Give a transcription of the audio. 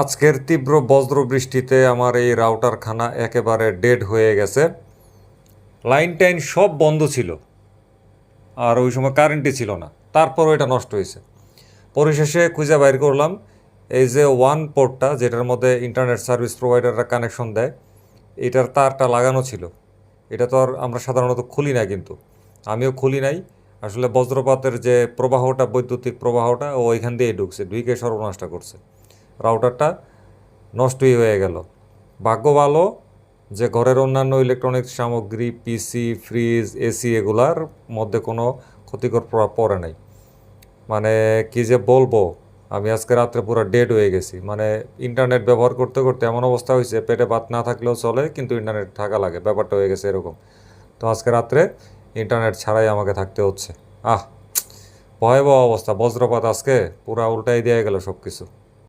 আজকের তীব্র বজ্র বৃষ্টিতে আমার এই রাউটারখানা একেবারে ডেড হয়ে গেছে। লাইন টাইন সব বন্ধ ছিল, আর ওই সময় কারেন্টই ছিল না, তারপরও এটা নষ্ট হয়েছে। পরিশেষে খুঁজে বাইর করলাম এই যে ওয়ান পোর্টটা, যেটার মধ্যে ইন্টারনেট সার্ভিস প্রোভাইডাররা কানেকশন দেয়, এটার তারটা লাগানো ছিল। এটা তো আর আমরা সাধারণত খুলি না, কিন্তু আমিও খুলি নাই। আসলে বজ্রপাতের যে প্রবাহটা, বৈদ্যুতিক প্রবাহটা ও ওইখান দিয়েই ঢুকে সর্বনাশটা করছে। রাউটারটা নষ্টই হয়ে গেল। ভাগ্য ভালো যে ঘরের অন্যান্য ইলেকট্রনিক্স সামগ্রী, পিসি, ফ্রিজ, এসি এগুলার মধ্যে কোনো ক্ষতিকর প্রভাব পড়ে নাই। মানে কি যে বলবো, আমি আজকে রাত্রে পুরো ডেড হয়ে গেছি। মানে ইন্টারনেট ব্যবহার করতে করতে এমন অবস্থা হয়েছে, পেটে ভাত না থাকলেও চলে, কিন্তু ইন্টারনেট থাকা লাগে, ব্যাপারটা হয়ে গেছে এরকম। তো আজকে রাত্রে ইন্টারনেট ছাড়াই আমাকে থাকতে হচ্ছে। ভয়াবহ অবস্থা। বজ্রপাত আজকে পুরা উল্টাই দিয়ে গেল সব কিছু।